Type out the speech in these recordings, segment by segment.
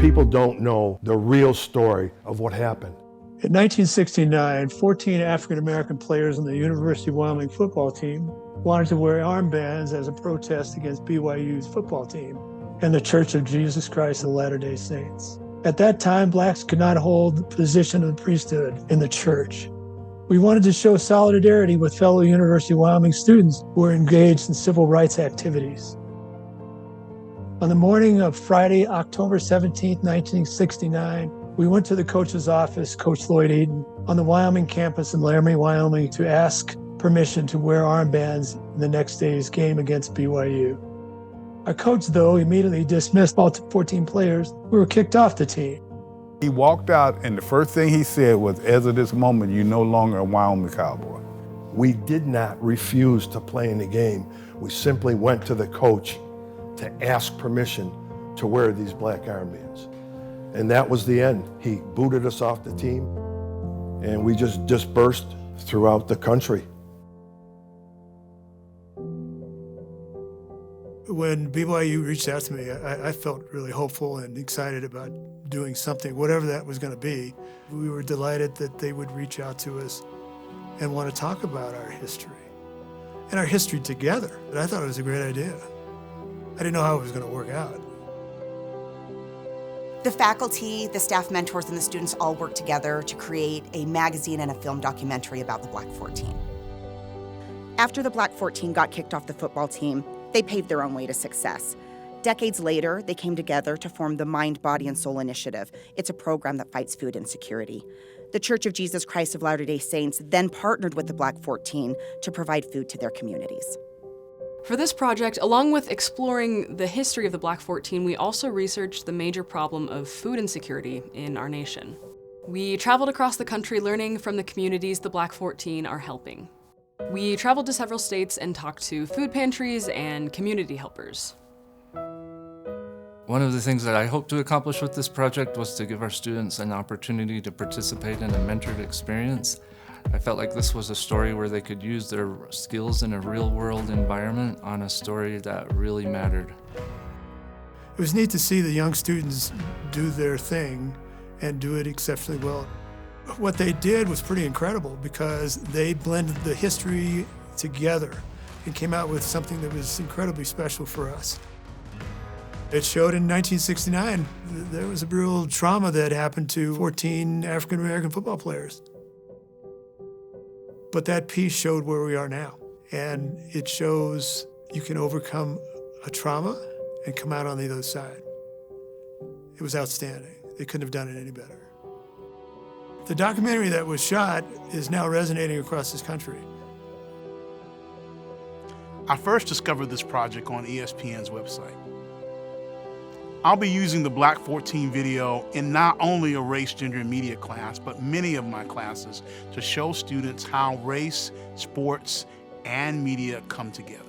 people don't know the real story of what happened. In 1969, 14 African-American players on the University of Wyoming football team wanted to wear armbands as a protest against BYU's football team and the Church of Jesus Christ of Latter-day Saints. At that time, blacks could not hold the position of the priesthood in the church. We wanted to show solidarity with fellow University of Wyoming students who were engaged in civil rights activities. On the morning of Friday, October 17, 1969, we went to the coach's office, Coach Lloyd Eaton, on the Wyoming campus in Laramie, Wyoming, to ask permission to wear armbands in the next day's game against BYU. Our coach, though, immediately dismissed all 14 players who were kicked off the team. He walked out, and the first thing he said was, "As of this moment, you're no longer a Wyoming Cowboy." We did not refuse to play in the game. We simply went to the coach to ask permission to wear these black armbands. And that was the end. He booted us off the team, and we just dispersed throughout the country. When BYU reached out to me, I felt really hopeful and excited about doing something, whatever that was going to be. We were delighted that they would reach out to us and want to talk about our history and our history together. And I thought it was a great idea. I didn't know how it was going to work out. The faculty, the staff mentors, and the students all worked together to create a magazine and a film documentary about the Black 14. After the Black 14 got kicked off the football team, they paved their own way to success. Decades later, they came together to form the Mind, Body, and Soul Initiative. It's a program that fights food insecurity. The Church of Jesus Christ of Latter-day Saints then partnered with the Black 14 to provide food to their communities. For this project, along with exploring the history of the Black 14, we also researched the major problem of food insecurity in our nation. We traveled across the country learning from the communities the Black 14 are helping. We traveled to several states and talked to food pantries and community helpers. One of the things that I hope to accomplish with this project was to give our students an opportunity to participate in a mentored experience. I felt like this was a story where they could use their skills in a real-world environment on a story that really mattered. It was neat to see the young students do their thing and do it exceptionally well. What they did was pretty incredible because they blended the history together and came out with something that was incredibly special for us. It showed in 1969 there was a real trauma that happened to 14 African-American football players. But that piece showed where we are now. And it shows you can overcome a trauma and come out on the other side. It was outstanding. They couldn't have done it any better. The documentary that was shot is now resonating across this country. I first discovered this project on ESPN's website. I'll be using the Black 14 video in not only a race, gender, and media class, but many of my classes to show students how race, sports, and media come together.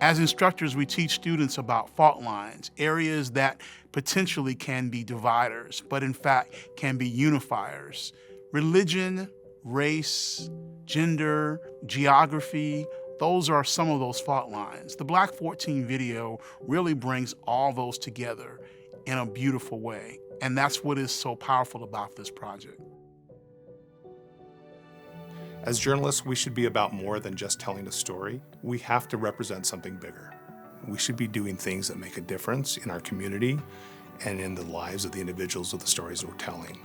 As instructors, we teach students about fault lines, areas that potentially can be dividers, but in fact can be unifiers. Religion, race, gender, geography, those are some of those fault lines. The Black 14 video really brings all those together in a beautiful way, and that's what is so powerful about this project. As journalists, we should be about more than just telling a story. We have to represent something bigger. We should be doing things that make a difference in our community and in the lives of the individuals of the stories that we're telling.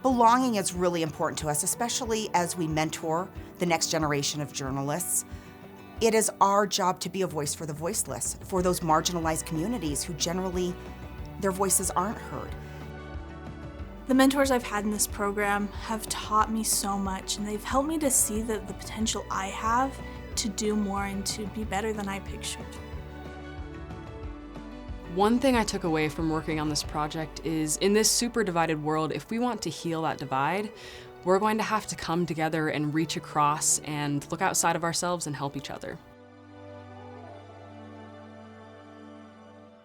Belonging is really important to us, especially as we mentor the next generation of journalists. It is our job to be a voice for the voiceless, for those marginalized communities who generally, their voices aren't heard. The mentors I've had in this program have taught me so much, and they've helped me to see the potential I have to do more and to be better than I pictured. One thing I took away from working on this project is, in this super divided world, if we want to heal that divide, we're going to have to come together and reach across and look outside of ourselves and help each other.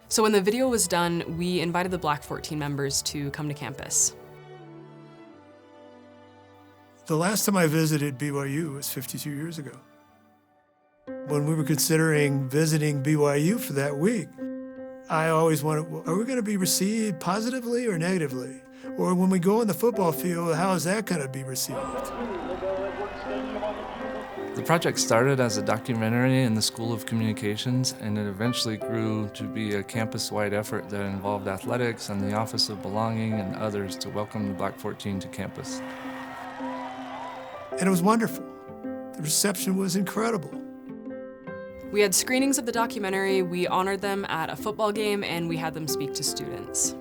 So when the video was done, we invited the Black 14 members to come to campus. The last time I visited BYU was 52 years ago. When we were considering visiting BYU for that week, I always wanted, well, are we going to be received positively or negatively? Or when we go on the football field, how is that going to be received? The project started as a documentary in the School of Communications, and it eventually grew to be a campus-wide effort that involved athletics and the Office of Belonging and others to welcome the Black 14 to campus. And it was wonderful. The reception was incredible. We had screenings of the documentary, we honored them at a football game, and we had them speak to students.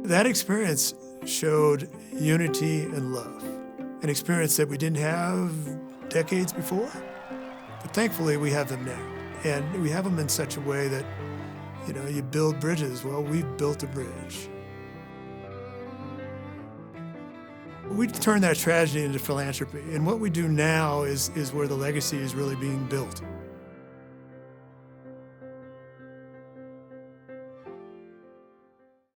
That experience showed unity and love, an experience that we didn't have decades before. But thankfully, we have them now. And we have them in such a way that, you build bridges. Well, we've built a bridge. We turned that tragedy into philanthropy. And what we do now is where the legacy is really being built.